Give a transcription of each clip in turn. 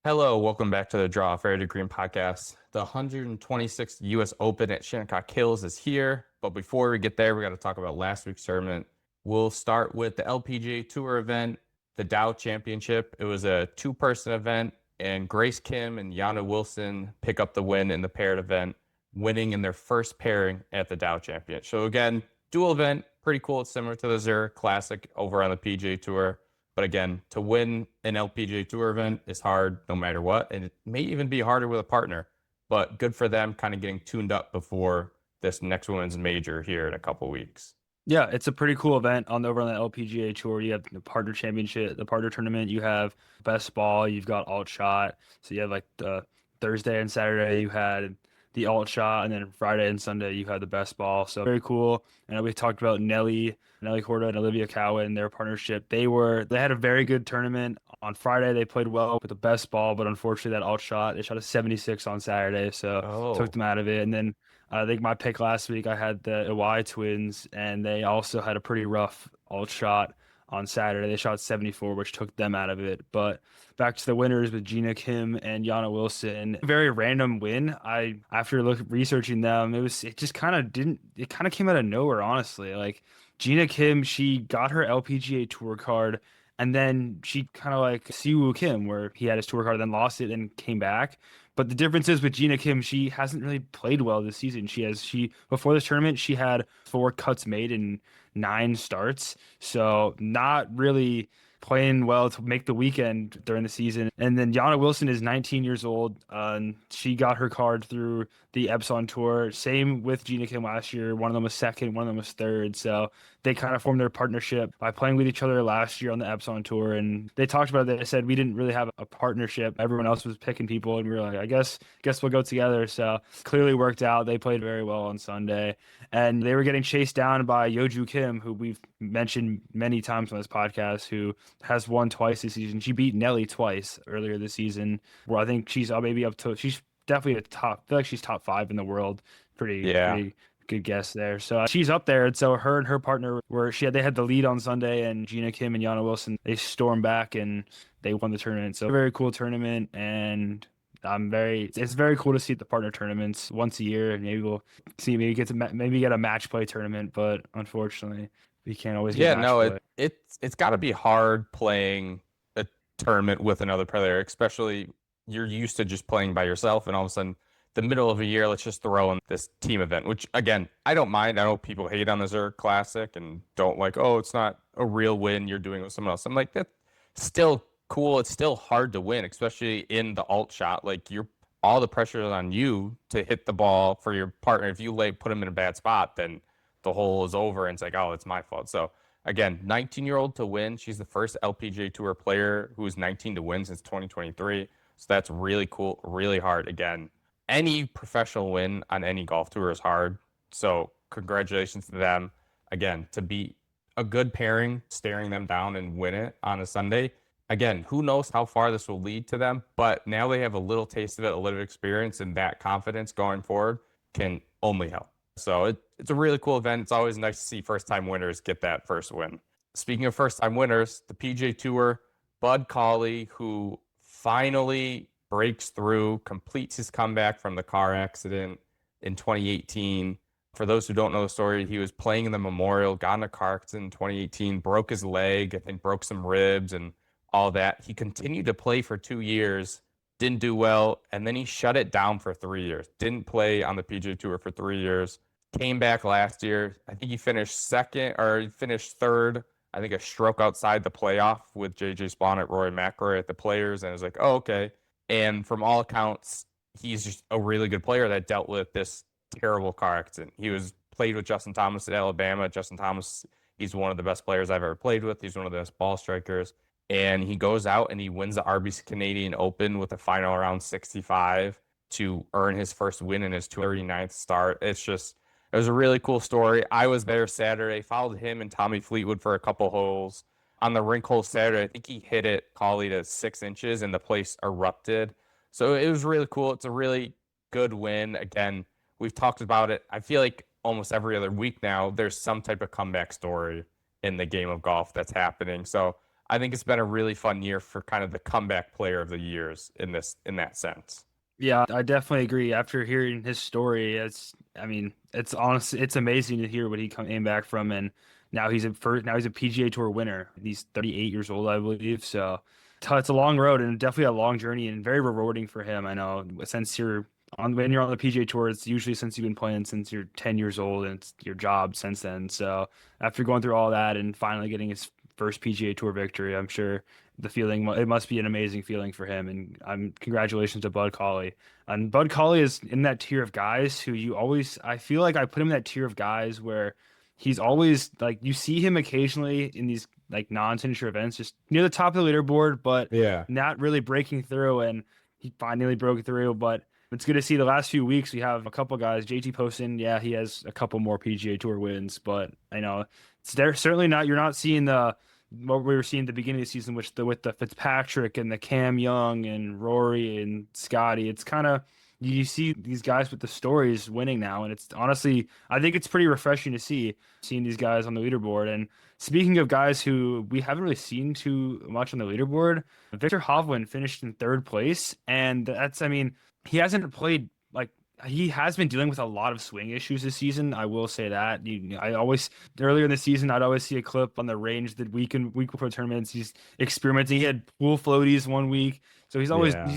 Hello, welcome back to the Draw Fair to Green podcast. The 126th U.S. Open at Shinnecock Hills is here, but before we get there, we got to talk about last week's tournament. We'll start with the LPGA Tour event, the Dow Championship. It was a two-person event, and Grace Kim and Yana Wilson pick up the win in the paired event, winning in their first pairing at the Dow Championship. So again, dual event, pretty cool. It's similar to the Zurich Classic over on the PGA Tour. But again, to win an LPGA Tour event is hard no matter what. And it may even be harder with a partner. But good for them kind of getting tuned up before this next women's major here in a couple weeks. Yeah, it's a pretty cool event over on the LPGA Tour. You have the partner championship, the partner tournament. You have best ball. You've got alt shot. So you have like the Thursday and Saturday you had the alt shot, and then Friday and Sunday you had the best ball. So very cool. And we talked about Nelly Corda and Olivia Cowan, their partnership. They had a very good tournament on Friday. They played well with the best ball, but unfortunately that alt shot, they shot a 76 on Saturday, so took Oh, them out of it. And then I think my pick last week, I had the Iwai twins, and they also had a pretty rough alt shot on Saturday. They shot 74, which took them out of it. But back to the winners with Gina Kim and Yana Wilson. Very random win. After researching them, it just kind of didn't, it kind of came out of nowhere, honestly. Like Gina Kim, she got her LPGA Tour card. And then she kind of like Siwoo Kim, where he had his tour card, then lost it and came back. But the difference is with Gina Kim, she hasn't really played well this season. She before this tournament, she had 4 cuts made in 9 starts. So not really playing well to make the weekend during the season. And then Yana Wilson is 19 years old. She got her card through the Epson Tour. Same with Gina Kim last year. One of them was second, one of them was third. So they kind of formed their partnership by playing with each other last year on the Epson Tour. And they talked about it. They said we didn't really have a partnership. Everyone else was picking people, and we were like, I guess we'll go together. So clearly worked out. They played very well on Sunday, and they were getting chased down by Yeoju Kim, who we've mentioned many times on this podcast, who has won twice this season. She beat Nelly twice earlier this season, where I think she's maybe up to, she's definitely a top, I feel like she's top 5 in the world. yeah. Pretty good guess there. So she's up there. And so her and her partner they had the lead on Sunday, and Gina Kim and Yana Wilson, they stormed back and they won the tournament. So very cool tournament. And it's very cool to see the partner tournaments once a year. And maybe we'll see, maybe get a match play tournament, but unfortunately we can't always get Yeah, match no, play. it's got to be hard playing a tournament with another player, especially you're used to just playing by yourself, and all of a sudden, the middle of a year, let's just throw in this team event, which again, I don't mind. I know people hate on the Zurich Classic and don't like, oh, it's not a real win. You're doing it with someone else. I'm like, that's still cool. It's still hard to win, especially in the alt shot. Like all the pressure is on you to hit the ball for your partner. If you put them in a bad spot, then the hole is over and it's like, oh, it's my fault. So again, 19-year-old to win. She's the first LPGA Tour player who is 19 to win since 2023. So that's really cool, really hard. Again, any professional win on any golf tour is hard. So congratulations to them. Again, to be a good pairing, staring them down and win it on a Sunday. Again, who knows how far this will lead to them, but now they have a little taste of it, a little experience, and that confidence going forward can only help. So it's a really cool event. It's always nice to see first-time winners get that first win. Speaking of first-time winners, the PGA Tour, Bud Cauley, who finally breaks through, completes his comeback from the car accident in 2018. For those who don't know the story, he was playing in the Memorial, got in a car accident in 2018, broke his leg, I think broke some ribs and all that. He continued to play for 2 years, didn't do well, and then he shut it down for 3 years. Didn't play on the PGA Tour for 3 years. Came back last year. I think he finished second, or he finished third. I think a stroke outside the playoff with J.J. Spawn at Rory McIlroy at the Players, and I was like, oh, okay. And from all accounts, he's just a really good player that dealt with this terrible car accident. He played with Justin Thomas at Alabama. Justin Thomas, he's one of the best players I've ever played with. He's one of the best ball strikers. And he goes out and he wins the RBC Canadian Open with a final around 65 to earn his first win in his 239th start. It was a really cool story. I was there Saturday, followed him and Tommy Fleetwood for a couple holes. On the rink hole Saturday, I think he hit it, Cauley, to 6 inches, and the place erupted. So it was really cool. It's a really good win. Again, we've talked about it. I feel like almost every other week now, there's some type of comeback story in the game of golf that's happening. So I think it's been a really fun year for kind of the comeback player of the years in that sense. Yeah, I definitely agree. After hearing his story, I mean, it's honestly, it's amazing to hear what he came back from, and now he's a PGA Tour winner. He's 38 years old, I believe. So it's a long road and definitely a long journey and very rewarding for him. I know since when you're on the PGA Tour, it's usually since you've been playing since you're 10 years old, and it's your job since then. So after going through all that and finally getting his first PGA Tour victory, I'm sure it must be an amazing feeling for him. And congratulations to Bud Cauley. And Bud Cauley is in that tier of guys who I feel like I put him in that tier of guys where he's always like, you see him occasionally in these like non-signature events, just near the top of the leaderboard, but Yeah. not really breaking through. And he finally broke through. But it's good to see the last few weeks we have a couple guys. JT Poston, yeah, he has a couple more PGA Tour wins, but I know it's there certainly not. You're not seeing the what we were seeing at the beginning of the season, which with the Fitzpatrick and the Cam Young and Rory and Scotty. It's kind of you see these guys with the stories winning now, and it's honestly, I think it's pretty refreshing to see seeing these guys on the leaderboard. And speaking of guys who we haven't really seen too much on the leaderboard, Victor Hovland finished in third place, and I mean, he hasn't played like he has been dealing with a lot of swing issues this season. I will say that. I always earlier in the season, I'd always see a clip on the range that week before tournaments. He's experimenting. He had pool floaties one week, so he's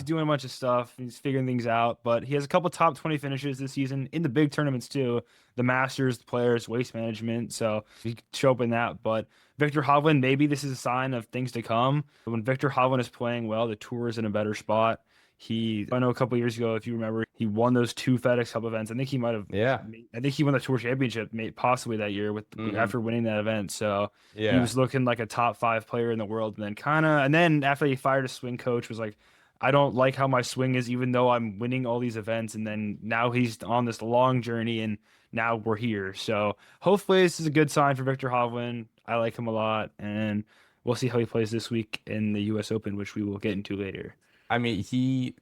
doing a bunch of stuff. He's figuring things out. But he has a couple top 20 finishes this season in the big tournaments too, the Masters, the Players, Waste Management. So he could show up in that. But Victor Hovland, maybe this is a sign of things to come. When Victor Hovland is playing well, the tour is in a better spot. I know a couple years ago, if you remember, he won those two FedEx Cup events. I think he might have. Yeah. I think he won the Tour Championship, possibly that year after winning that event. So he Yeah. was looking like a top 5 player in the world, and then after he fired a swing coach, was like, I don't like how my swing is, even though I'm winning all these events. And then now he's on this long journey, and now we're here. So hopefully this is a good sign for Victor Hovland. I like him a lot, and we'll see how he plays this week in the U.S. Open, which we will get into later. I mean,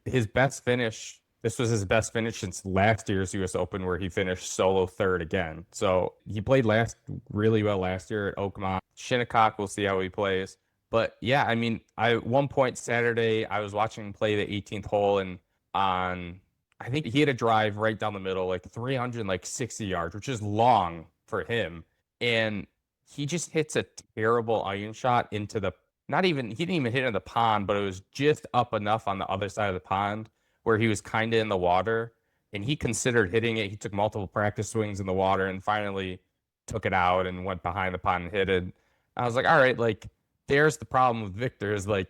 his best finish. This was his best finish since last year's U.S. Open, where he finished solo third again. So he played really well last year at Oakmont. Shinnecock, we'll see how he plays. But yeah, I mean, at one point Saturday, I was watching him play the 18th hole, and I think he had a drive right down the middle, like 360 yards, which is long for him. And he just hits a terrible iron shot into the he didn't even hit in the pond, but it was just up enough on the other side of the pond where he was kind of in the water, and he considered hitting it. He took multiple practice swings in the water and finally took it out and went behind the pond and hit it. I was like, all right, like there's the problem with Victor is like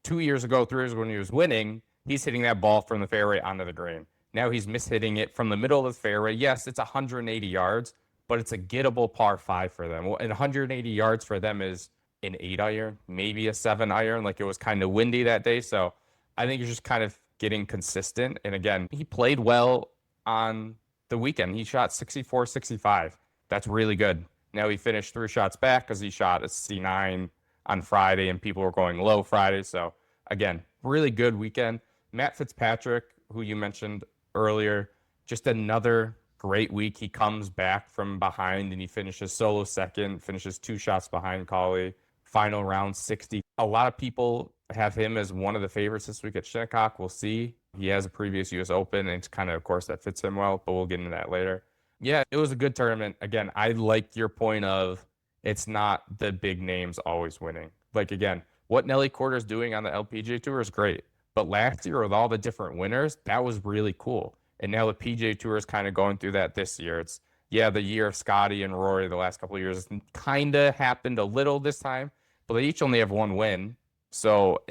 3 years ago when he was winning, he's hitting that ball from the fairway onto the green. Now he's mishitting it from the middle of the fairway. Yes, it's 180 yards, but it's a gettable par 5 for them. And 180 yards for them is an 8 iron, maybe a 7 iron. Like it was kind of windy that day. So I think he's just kind of getting consistent. And again, he played well on the weekend. He shot 64, 65. That's really good. Now he finished 3 shots back because he shot a C9 on Friday and people were going low Friday. So again, really good weekend. Matt Fitzpatrick, who you mentioned earlier, just another great week. He comes back from behind and he finishes solo second, finishes 2 shots behind Cauley. Final round 60. A lot of people have him as one of the favorites this week at Shinnecock. We'll see. He has a previous U.S. Open, and it's kind of course, that fits him well, but we'll get into that later. Yeah, it was a good tournament. Again, I like your point of it's not the big names always winning. Like, again, what Nelly Korda's doing on the LPGA Tour is great. But last year, with all the different winners, that was really cool. And now the PGA Tour is kind of going through that this year. The year of Scotty and Rory the last couple of years kind of happened a little this time, but they each only have 1 win. So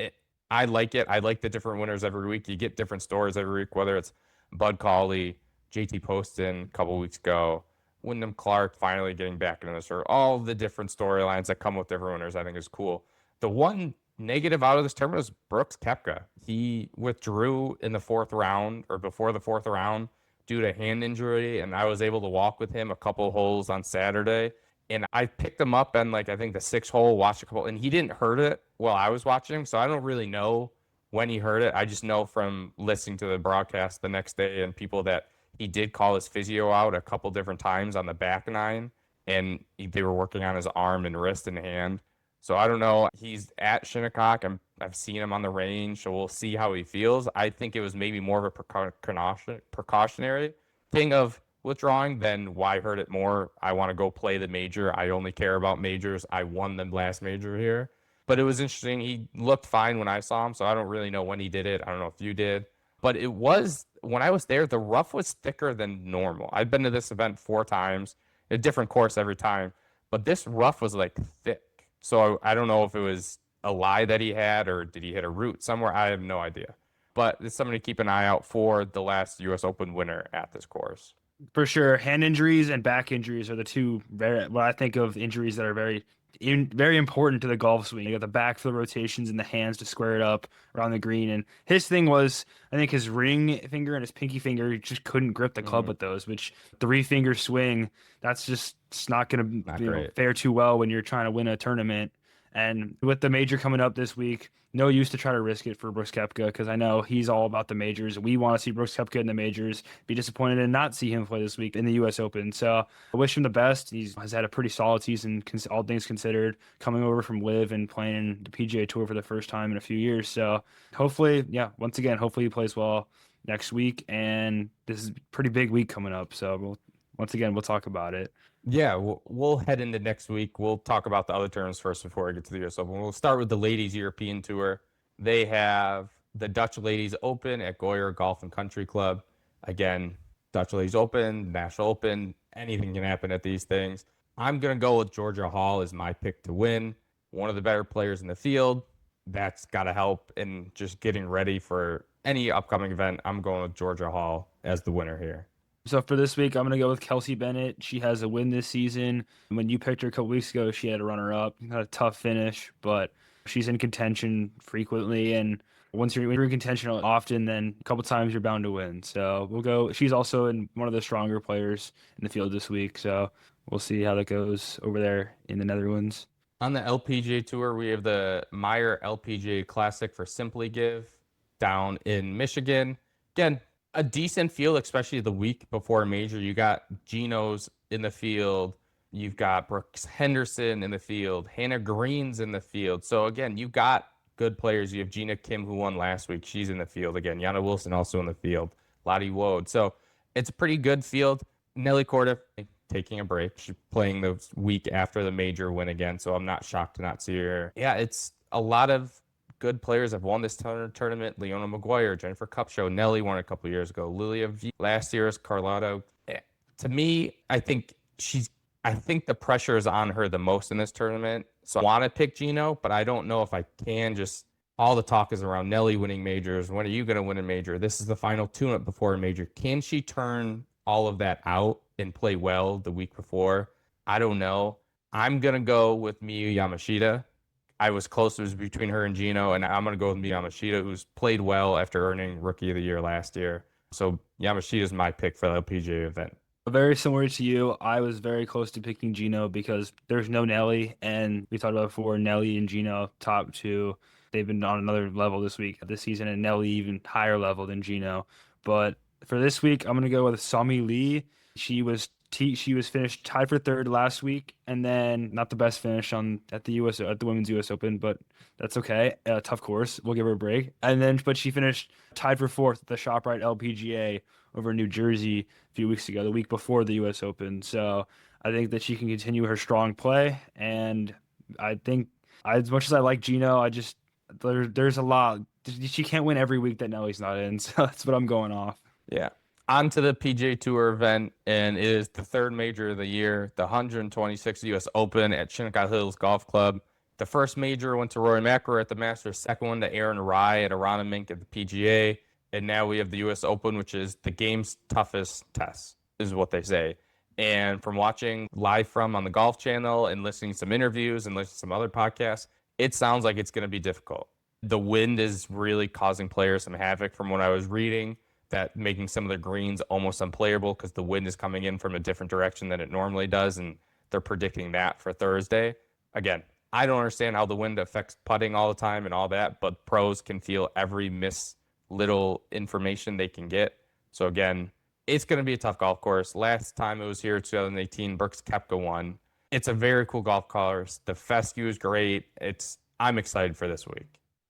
I like it. I like the different winners every week. You get different stories every week, whether it's Bud Cauley, JT Poston a couple of weeks ago, Wyndham Clark finally getting back into the tour. All the different storylines that come with different winners, I think is cool. The one negative out of this tournament was Brooks Koepka. He withdrew in the 4th round or before the 4th round due to hand injury, and I was able to walk with him a couple holes on Saturday. And I picked him up on I think the 6th hole, watched a couple, and he didn't hurt it while I was watching him. So I don't really know when he hurt it. I just know from listening to the broadcast the next day and people that he did call his physio out a couple different times on the back 9, and they were working on his arm and wrist and hand. So I don't know. He's at Shinnecock. I've seen him on the range, so we'll see how he feels. I think it was maybe more of a precautionary thing of withdrawing than why hurt it more. I want to go play the major. I only care about majors. I won the last major here. But it was interesting. He looked fine when I saw him, so I don't really know when he did it. I don't know if you did. But it was, when I was there, the rough was thicker than normal. I've been to this event 4 times, a different course every time, but this rough was like thick. So I don't know if it was a lie that he had or did he hit a root somewhere. I have no idea. But it's something to keep an eye out for the last U.S. Open winner at this course. For sure, hand injuries and back injuries are the two what I think of injuries that are very important to the golf swing. You got the back for the rotations and the hands to square it up around the green. And his thing was, I think his ring finger and his pinky finger, he just couldn't grip the club with those, which 3-finger swing, that's just it's not going to fare too well when you're trying to win a tournament. And with the major coming up this week, no use to try to risk it for Brooks Koepka because I know he's all about the majors. We want to see Brooks Koepka in the majors. Be disappointed to not see him play this week in the U.S. Open. So I wish him the best. He has had a pretty solid season, all things considered, coming over from LIV and playing in the PGA Tour for the first time in a few years. So hopefully, once again, hopefully he plays well next week. And this is a pretty big week coming up. So once again, we'll talk about it. Yeah, we'll head into next week. We'll talk about the other tournaments first before we get to the U.S. Open. We'll start with the Ladies European Tour. They have the Dutch Ladies Open at Goyer Golf and Country Club. Again, Dutch Ladies Open, National Open, anything can happen at these things. I'm going to go with Georgia Hall as my pick to win. One of the better players in the field. That's got to help in just getting ready for any upcoming event. I'm going with Georgia Hall as the winner here. So for this week, I'm going to go with Kelsey Bennett. She has a win this season. When you picked her a couple weeks ago, she had a runner-up. Had a tough finish, but she's in contention frequently. And once you're in contention often, then a couple times you're bound to win. So we'll go. She's also in one of the stronger players in the field this week. So we'll see how that goes over there in the Netherlands. On the LPGA Tour, we have the Meijer LPGA Classic for Simply Give down in Michigan. Again, a decent field, especially the week before a major. You got Geno's in the field. You've got Brooks Henderson in the field. Hannah Green's in the field. So, again, you've got good players. You have Gina Kim, who won last week. She's in the field. Again, Yana Wilson also in the field. Lottie Woad. So, it's a pretty good field. Nelly Korda taking a break. She's playing the week after the major win again. So, I'm not shocked to not see her. Yeah, it's a lot of good players have won this tournament. Leona Maguire, Jennifer Kupcho, Nelly won a couple of years ago. Lilia V last year's Carlotto. To me, I think the pressure is on her the most in this tournament. So I want to pick Gino, but I don't know if I can. Just all the talk is around Nelly winning majors. When are you going to win a major? This is the final tune-up before a major. Can she turn all of that out and play well the week before? I don't know. I'm going to go with Miyu Yamashita. I was close. It was between her and Gino, and I'm going to go with Yamashita, who's played well after earning Rookie of the Year last year. So Yamashita is my pick for the LPGA event. Very similar to you. I was very close to picking Gino because there's no Nelly, and we talked about before, Nelly and Gino, top two. They've been on another level this season, and Nelly even higher level than Gino. But for this week, I'm going to go with Sami Lee. She was finished tied for third last week, and then not the best finish at the Women's U.S. Open, but that's okay. Tough course, we'll give her a break. But she finished tied for fourth at the ShopRite LPGA over New Jersey a few weeks ago, the week before the U.S. Open. So I think that she can continue her strong play, and I think as much as I like Gino, there's a lot. She can't win every week that Nelly's not in, so that's what I'm going off. Yeah. On to the PGA Tour event, and it is the third major of the year, the 126th U.S. Open at Shinnecock Hills Golf Club. The first major went to Rory McIlroy at the Masters, second one to Aaron Rai at Aronimink at the PGA, and now we have the U.S. Open, which is the game's toughest test, is what they say. And from watching live from on the Golf Channel and listening to some interviews and listening to some other podcasts, it sounds like it's going to be difficult. The wind is really causing players some havoc from what I was reading, that making some of the greens almost unplayable because the wind is coming in from a different direction than it normally does, and they're predicting that for Thursday. Again, I don't understand how the wind affects putting all the time and all that, but pros can feel every little information they can get. So again, it's going to be a tough golf course. Last time it was here, 2018, Brooks Koepka won. It's a very cool golf course. The fescue is great. I'm excited for this week.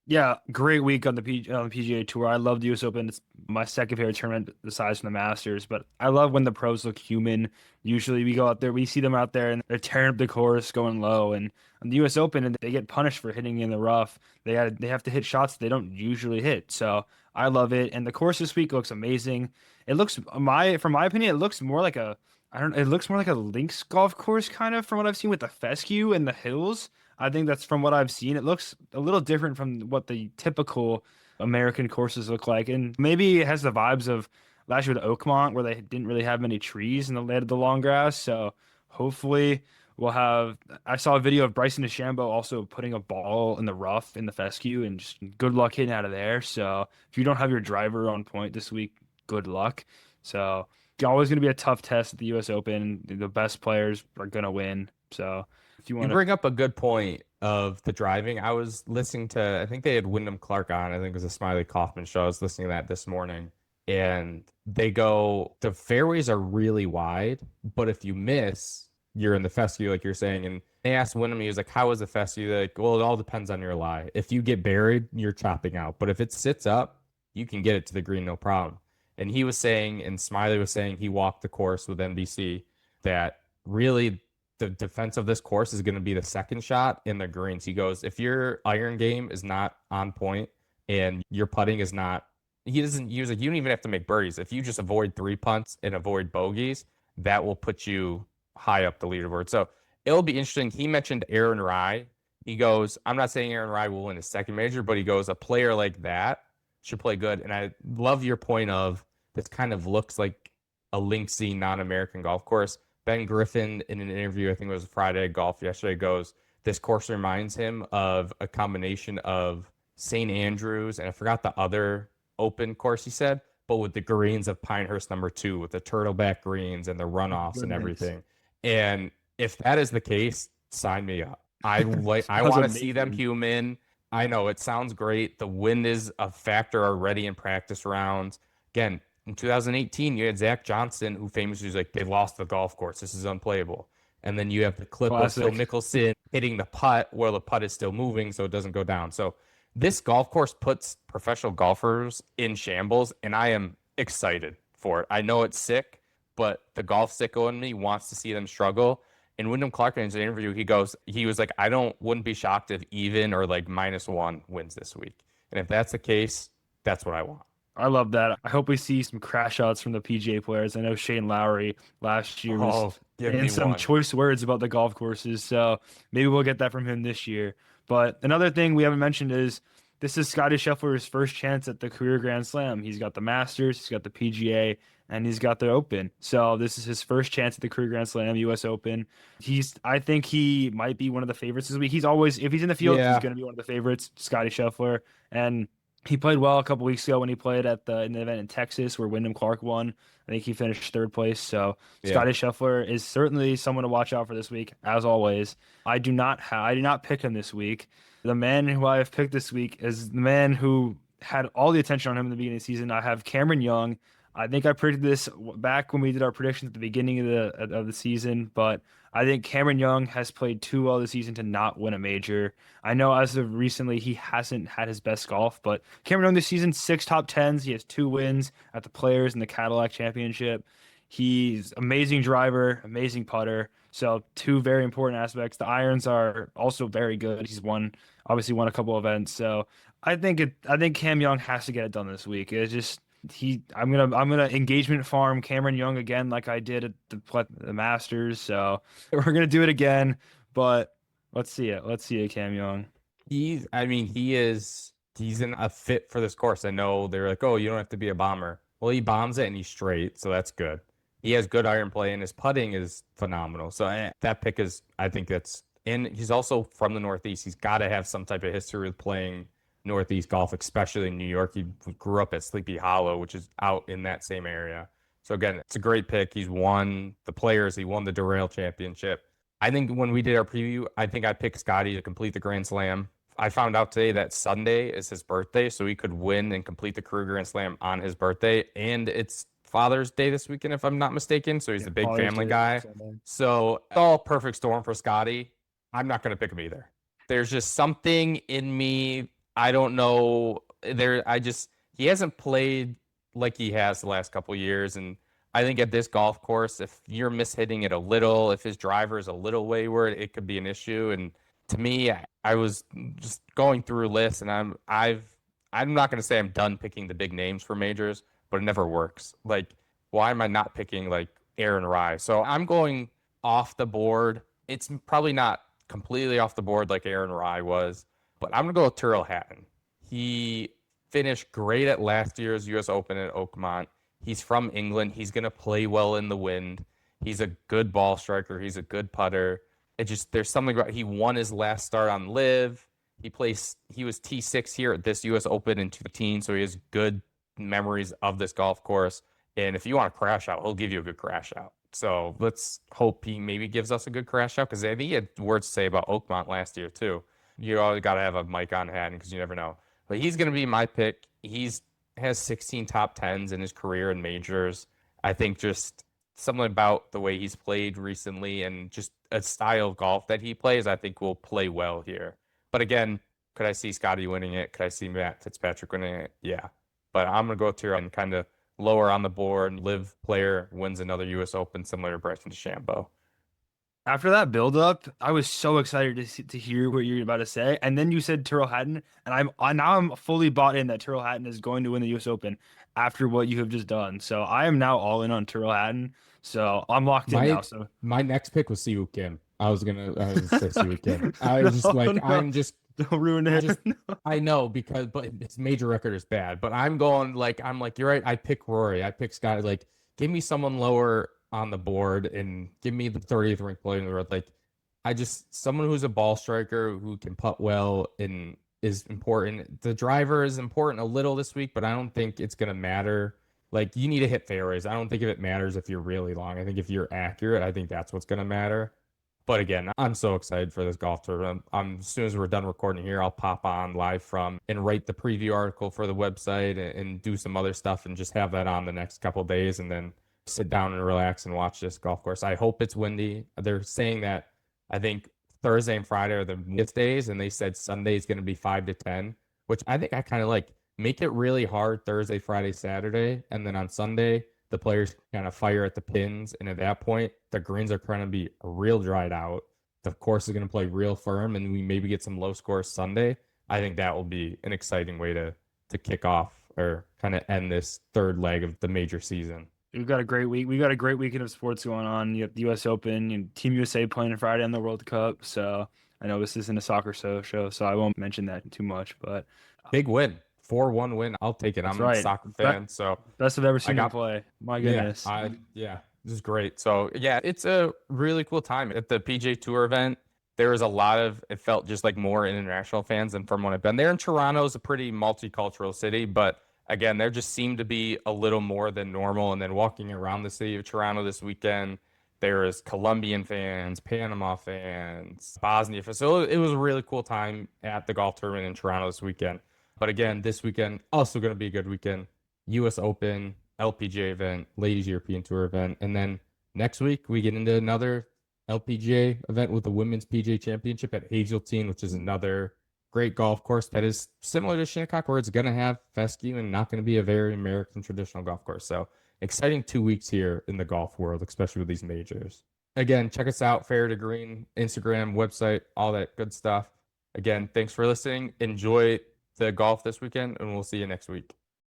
Yeah, great week on the PGA Tour. I love the US Open. It's my second favorite tournament besides from the Masters, but I love when the pros look human. Usually we go out there, we see them out there and they're tearing up the course, going low. And on the US Open, and they get punished for hitting in the rough. They have to hit shots they don't usually hit. So I love it. And the course this week looks amazing. It looks from my opinion, it looks more like a I don't it looks more like a links golf course kind of from what I've seen with the fescue and the hills. I think that's from what I've seen. It looks a little different from what the typical American courses look like. And maybe it has the vibes of last year with Oakmont, where they didn't really have many trees and they had the long grass. So hopefully we'll have. I saw a video of Bryson DeChambeau also putting a ball in the rough in the fescue, and just good luck hitting out of there. So if you don't have your driver on point this week, good luck. So it's always going to be a tough test at the U.S. Open. The best players are going to win. So if you You want to. bring up a good point of the driving. I was listening to, I think they had Wyndham Clark on. I think it was a Smiley Kaufman show. I was listening to that this morning. And they go, the fairways are really wide, but if you miss, you're in the fescue, like you're saying. And they asked Wyndham, he was like, how is the fescue? They're like, well, it all depends on your lie. If you get buried, you're chopping out. But if it sits up, you can get it to the green, no problem. And he was saying, and Smiley was saying, he walked the course with NBC, that really the defense of this course is going to be the second shot in the greens. He goes, if your iron game is not on point and your putting is not, he doesn't use it. You don't even have to make birdies. If you just avoid three punts and avoid bogeys, that will put you high up the leaderboard. So it'll be interesting. He mentioned Aaron Rai. He goes, I'm not saying Aaron Rai will win his second major, but he goes, a player like that should play good. And I love your point of this kind of looks like a linksy non-American golf course. Ben Griffin, in an interview, I think it was Friday Golf yesterday, goes, this course reminds him of a combination of St. Andrews, and I forgot the other open course he said, but with the greens of Pinehurst #2, with the turtleback greens and the runoffs and everything. And if that is the case, sign me up. I want to see them human. I know it sounds great. The wind is a factor already in practice rounds. Again, in 2018, you had Zach Johnson, who famously was like, they lost the golf course. This is unplayable. And then you have the clip of Phil Mickelson hitting the putt where the putt is still moving so it doesn't go down. So this golf course puts professional golfers in shambles, and I am excited for it. I know it's sick, but the golf sicko in me wants to see them struggle. And Wyndham Clark in his interview, he was like, wouldn't be shocked if even or like -1 wins this week. And if that's the case, that's what I want. I love that. I hope we see some crash outs from the PGA players. I know Shane Lowry last year was saying some choice words about the golf courses, so maybe we'll get that from him this year. But another thing we haven't mentioned is this is Scottie Scheffler's first chance at the career Grand Slam. He's got the Masters, he's got the PGA, and he's got the Open. So this is his first chance at the career Grand Slam, US Open. I think he might be one of the favorites this week. He's always, if he's in the field, he's going to be one of the favorites, Scottie Scheffler. And he played well a couple weeks ago when he played in the event in Texas where Wyndham Clark won. I think he finished third place. So Scottie Scheffler is certainly someone to watch out for this week, as always. I do not pick him this week. The man who I have picked this week is the man who had all the attention on him in the beginning of the season. I have Cameron Young. I think I predicted this back when we did our predictions at the beginning of the season, but I think Cameron Young has played too well this season to not win a major. I know as of recently he hasn't had his best golf, but Cameron Young this season, 6 top 10s. He has 2 wins at the Players and the Cadillac Championship. He's amazing driver, amazing putter. So 2 very important aspects. The irons are also very good. He's obviously won a couple events. So I think Cam Young has to get it done this week. It's just I'm gonna engagement farm Cameron Young again, like I did at the Masters. So we're gonna do it again, but let's see it, Cam Young. He's in a fit for this course. I know they're like, oh, you don't have to be a bomber. Well, he bombs it and he's straight, so that's good. He has good iron play and his putting is phenomenal. So that pick is, I think and he's also from the Northeast. He's got to have some type of history with playing Northeast golf, especially in New York. He grew up at Sleepy Hollow, which is out in that same area. So again, it's a great pick. He's won the Players. He won the Derail Championship. I think when we did our preview, I think I picked Scottie to complete the Grand Slam. I found out today that Sunday is his birthday, so he could win and complete the career Grand Slam on his birthday. And it's Father's Day this weekend, if I'm not mistaken. So he's Yeah, a big Father's family Day guy. Sunday. So it's all perfect storm for Scotty. I'm not going to pick him either. There's just something in me. I don't know. He hasn't played like he has the last couple years. And I think at this golf course, if you're mishitting it a little, if his driver is a little wayward, it could be an issue. And to me, I was just going through lists, and I'm not going to say I'm done picking the big names for majors, but it never works. Like, why am I not picking like Aaron Rai? So I'm going off the board. It's probably not completely off the board like Aaron Rai was, but I'm going to go with Tyrrell Hatton. He finished great at last year's U.S. Open at Oakmont. He's from England. He's going to play well in the wind. He's a good ball striker. He's a good putter. There's something about, he won his last start on Live. He was T6 here at this U.S. Open in 2015, so he has good memories of this golf course. And if you want to crash out, he'll give you a good crash out. So let's hope he maybe gives us a good crash out, because I think he had words to say about Oakmont last year too. You always got to have a mic on Hatton because you never know. But he's going to be my pick. Has 16 top tens in his career in majors. I think just something about the way he's played recently and just a style of golf that he plays, I think will play well here. But again, could I see Scotty winning it? Could I see Matt Fitzpatrick winning it? Yeah. But I'm going to go Tyrrell and kind of lower on the board. Live player wins another U.S. Open similar to Bryson DeChambeau. After that build-up, I was so excited to hear what you're about to say, and then you said Tyrrell Hatton, and I'm fully bought in that Tyrrell Hatton is going to win the U.S. Open after what you have just done. So I am now all in on Tyrrell Hatton. So I'm locked in now. So my next pick was Siwoo Kim. I was gonna say Siwoo Kim. I was just like, no. I'm just Don't ruin it. I know, but his major record is bad. But I'm like, you're right. I pick Rory. I pick Scott. Like, give me someone lower on the board and give me the 30th ranked player in the world. Like, someone who's a ball striker who can putt well and is important. The driver is important a little this week, but I don't think it's gonna matter. Like, you need to hit fairways. I don't think if it matters if you're really long. I think if you're accurate, I think that's what's gonna matter. But again, I'm so excited for this golf tournament. As soon as we're done recording here, I'll pop on live from and write the preview article for the website and do some other stuff and just have that on the next couple of days and then sit down and relax and watch this golf course. I hope it's windy. They're saying that I think Thursday and Friday are the windiest days, and they said Sunday is going to be 5 to 10, which I think I kind of like. Make it really hard Thursday, Friday, Saturday, and then on Sunday, the players kind of fire at the pins, and at that point, the greens are going to be real dried out. The course is going to play real firm, and we maybe get some low scores Sunday. I think that will be an exciting way to kick off or kind of end this third leg of the major season. We've got a great week. We got a great weekend of sports going on. You have the U.S. Open, and Team USA playing Friday on the World Cup. So I know this isn't a soccer show, so I won't mention that too much. But big win. 4-1 win. I'll take it. I'm a soccer fan. So best I've ever seen you play. My goodness. Yeah, this is great. So yeah, it's a really cool time at the PGA Tour event. There was it felt just like more international fans than from when I've been there. And Toronto is a pretty multicultural city, but again, there just seemed to be a little more than normal. And then walking around the city of Toronto this weekend, there is Colombian fans, Panama fans, Bosnia fans. So it was a really cool time at the golf tournament in Toronto this weekend. But again, this weekend, also going to be a good weekend. U.S. Open, LPGA event, Ladies European Tour event. And then next week, we get into another LPGA event with the Women's PGA Championship at Hazeltine, which is another great golf course that is similar to Shinnecock, where it's going to have fescue and not going to be a very American traditional golf course. So exciting 2 weeks here in the golf world, especially with these majors. Again, check us out, Fair to Green, Instagram, website, all that good stuff. Again, thanks for listening. Enjoy the golf this weekend, and we'll see you next week.